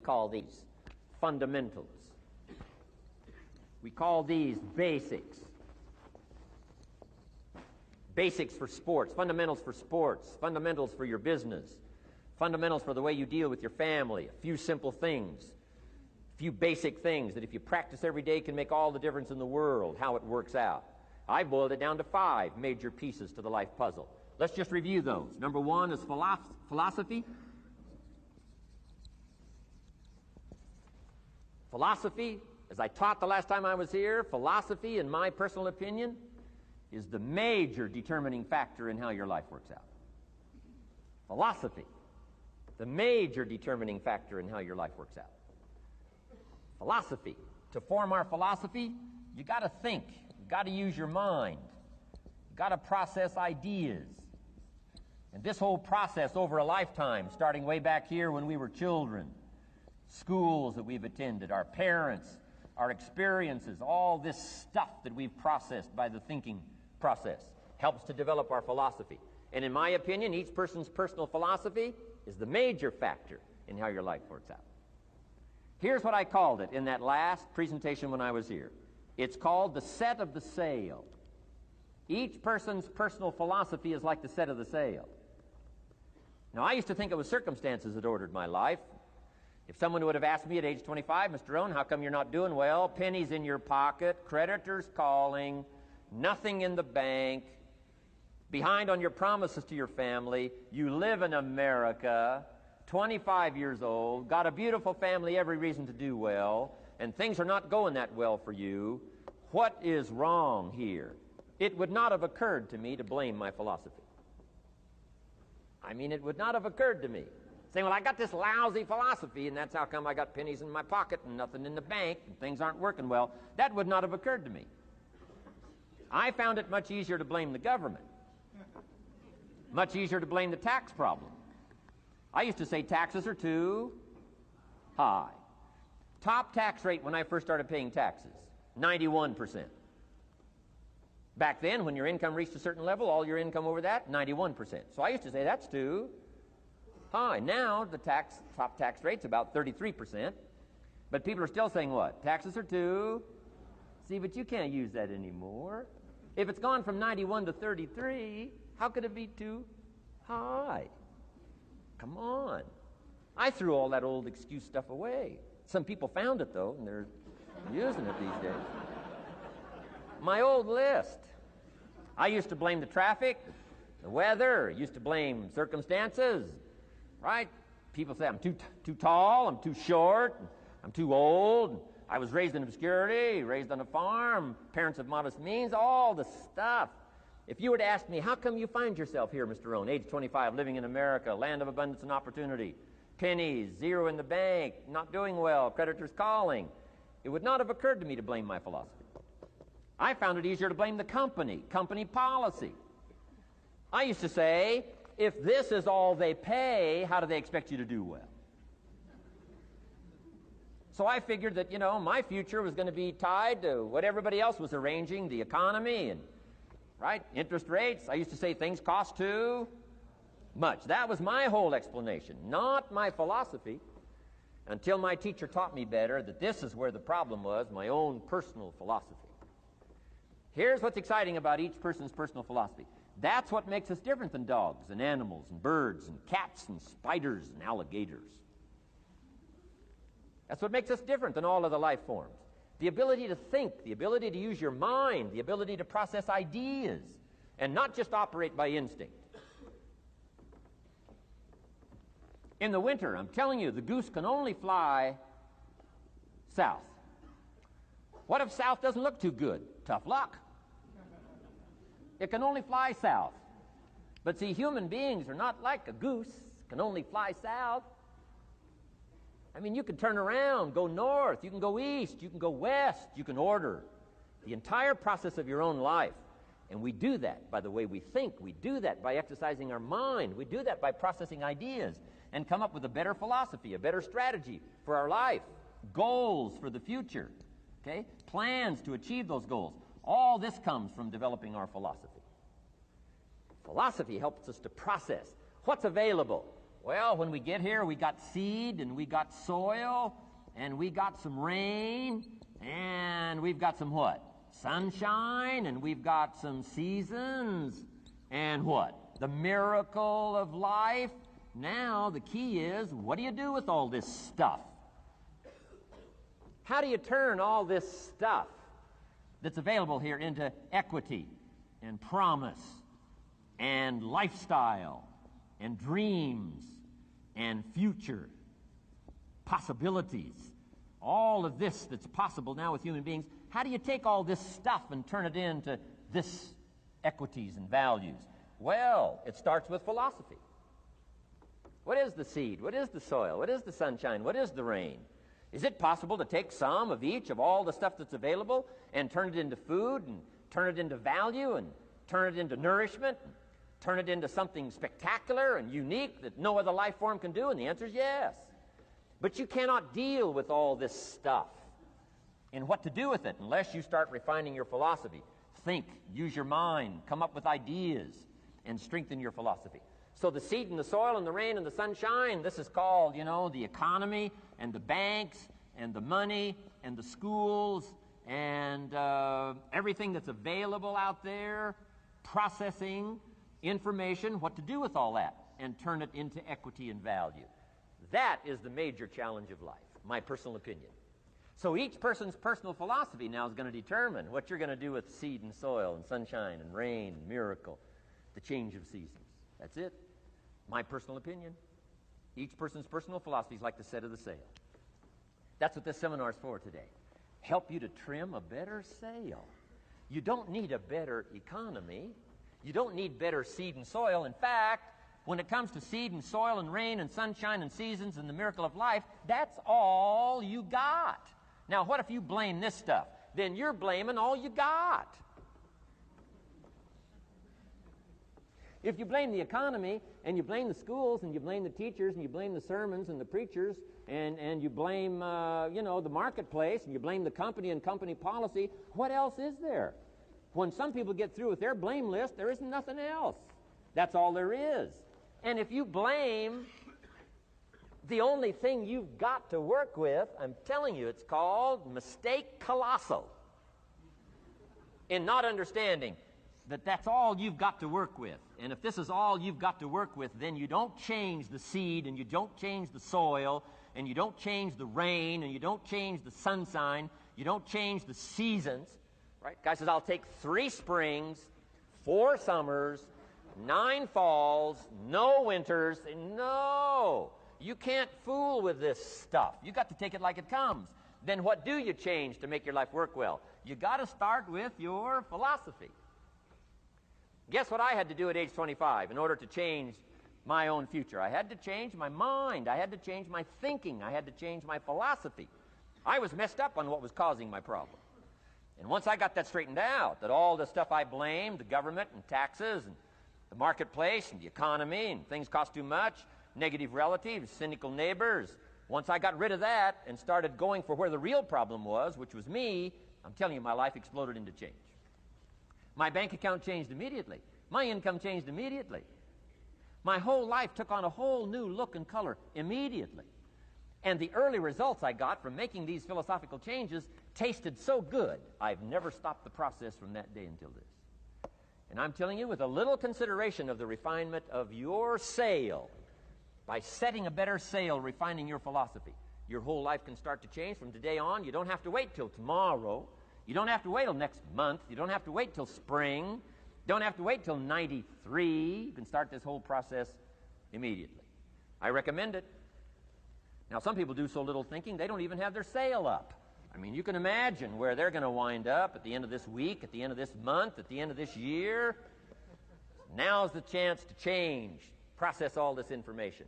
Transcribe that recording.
call these fundamentals. We call these basics. Basics for sports, fundamentals for sports, fundamentals for your business, fundamentals for the way you deal with your family, a few simple things, a few basic things that if you practice every day can make all the difference in the world, how it works out. I boiled it down to 5 major pieces to the life puzzle. Let's just review those. Number 1 is philosophy. Philosophy, as I taught the last time I was here, philosophy, in my personal opinion, is the major determining factor in how your life works out. Philosophy, the major determining factor in how your life works out. Philosophy. To form our philosophy, you got to think. You got to use your mind. You got to process ideas. And this whole process over a lifetime, starting way back here when we were children, schools that we've attended, our parents, our experiences, all this stuff that we've processed by the thinking process helps to develop our philosophy. And in my opinion, each person's personal philosophy is the major factor in how your life works out. Here's what I called it in that last presentation when I was here. It's called the set of the sail. Each person's personal philosophy is like the set of the sail. Now, I used to think it was circumstances that ordered my life. If someone would have asked me at age 25, Mr. Rohn, how come you're not doing well? Pennies in your pocket, creditors calling, nothing in the bank, behind on your promises to your family, you live in America, 25 years old, got a beautiful family, every reason to do well, and things are not going that well for you. What is wrong here? It would not have occurred to me to blame my philosophy. I mean, it would not have occurred to me. Saying, well, I got this lousy philosophy, and that's how come I got pennies in my pocket and nothing in the bank, and things aren't working well. That would not have occurred to me. I found it much easier to blame the government. Much easier to blame the tax problem. I used to say taxes are too high. Top tax rate when I first started paying taxes, 91%. Back then, when your income reached a certain level, all your income over that, 91%. So I used to say that's too high. Now the top tax rate's about 33%. But people are still saying what? Taxes are too. See, but you can't use that anymore. If it's gone from 91 to 33, how could it be too high? Come on. I threw all that old excuse stuff away. Some people found it, though, and they're using it these days. My old list. I used to blame the traffic, the weather, used to blame circumstances, right? People say I'm too tall, I'm too short, I'm too old, I was raised in obscurity, raised on a farm, parents of modest means, all the stuff. If you were to ask me, how come you find yourself here, Mr. Rohn, age 25, living in America, land of abundance and opportunity, pennies, zero in the bank, not doing well, creditors calling, it would not have occurred to me to blame my philosophy. I found it easier to blame the company policy. I used to say, if this is all they pay, how do they expect you to do well? So I figured that, my future was going to be tied to what everybody else was arranging, the economy and, right, interest rates. I used to say things cost too much. That was my whole explanation, not my philosophy, until my teacher taught me better that this is where the problem was, my own personal philosophy. Here's what's exciting about each person's personal philosophy. That's what makes us different than dogs and animals and birds and cats and spiders and alligators. That's what makes us different than all other life forms. The ability to think, the ability to use your mind, the ability to process ideas, and not just operate by instinct. In the winter, I'm telling you, the goose can only fly south. What if south doesn't look too good? Tough luck. It can only fly south. But see, human beings are not like a goose, can only fly south. I mean, you can turn around, go north, you can go east, you can go west, you can order the entire process of your own life. And we do that by the way we think. We do that by exercising our mind. We do that by processing ideas and come up with a better philosophy, a better strategy for our life, goals for the future, okay? Plans to achieve those goals. All this comes from developing our philosophy. Philosophy helps us to process what's available. Well, when we get here, we got seed, and we got soil, and we got some rain, and we've got some what? Sunshine, and we've got some seasons, and what? The miracle of life. Now, the key is, what do you do with all this stuff? How do you turn all this stuff that's available here into equity and promise and lifestyle and dreams and future possibilities? All of this that's possible now with human beings, how do you take all this stuff and turn it into this equities and values? Well, it starts with philosophy. What is the seed? What is the soil? What is the sunshine? What is the rain? Is it possible to take some of each of all the stuff that's available and turn it into food and turn it into value and turn it into nourishment and turn it into something spectacular and unique that no other life form can do? And the answer is yes. But you cannot deal with all this stuff and what to do with it unless you start refining your philosophy. Think, use your mind, come up with ideas, and strengthen your philosophy. So the seed and the soil and the rain and the sunshine, this is called, the economy and the banks and the money and the schools and everything that's available out there, processing information, what to do with all that, and turn it into equity and value. That is the major challenge of life, my personal opinion. So each person's personal philosophy now is going to determine what you're going to do with seed and soil and sunshine and rain and miracle, the change of seasons. That's it. My personal opinion. Each person's personal philosophy is like the set of the sail. That's what this seminar is for today. Help you to trim a better sail. You don't need a better economy. You don't need better seed and soil. In fact, when it comes to seed and soil and rain and sunshine and seasons and the miracle of life, that's all you got. Now, what if you blame this stuff? Then you're blaming all you got. If you blame the economy, and you blame the schools, and you blame the teachers, and you blame the sermons and the preachers, and you blame, the marketplace, and you blame the company and company policy, what else is there? When some people get through with their blame list, there isn't nothing else. That's all there is. And if you blame the only thing you've got to work with, I'm telling you, it's called mistake colossal in not understanding that that's all you've got to work with. And if this is all you've got to work with, then you don't change the seed, and you don't change the soil, and you don't change the rain, and you don't change the sunshine, you don't change the seasons. Right? Guy says, I'll take 3 springs, 4 summers, 9 falls, no winters. No, you can't fool with this stuff. You got to take it like it comes. Then what do you change to make your life work well? You got to start with your philosophy. Guess what I had to do at age 25 in order to change my own future? I had to change my mind. I had to change my thinking. I had to change my philosophy. I was messed up on what was causing my problem. And once I got that straightened out, that all the stuff I blamed, the government and taxes and the marketplace and the economy and things cost too much, negative relatives, cynical neighbors, once I got rid of that and started going for where the real problem was, which was me, I'm telling you, my life exploded into change. My bank account changed immediately. My income changed immediately. My whole life took on a whole new look and color immediately. And the early results I got from making these philosophical changes tasted so good, I've never stopped the process from that day until this. And I'm telling you, with a little consideration of the refinement of your sail, by setting a better sail, refining your philosophy, your whole life can start to change from today on. You don't have to wait till tomorrow. You don't have to wait till next month. You don't have to wait till spring. You don't have to wait till 93. You can start this whole process immediately. I recommend it. Now, some people do so little thinking, they don't even have their sail up. I mean, you can imagine where they're going to wind up at the end of this week, at the end of this month, at the end of this year. Now's the chance to change, process all this information.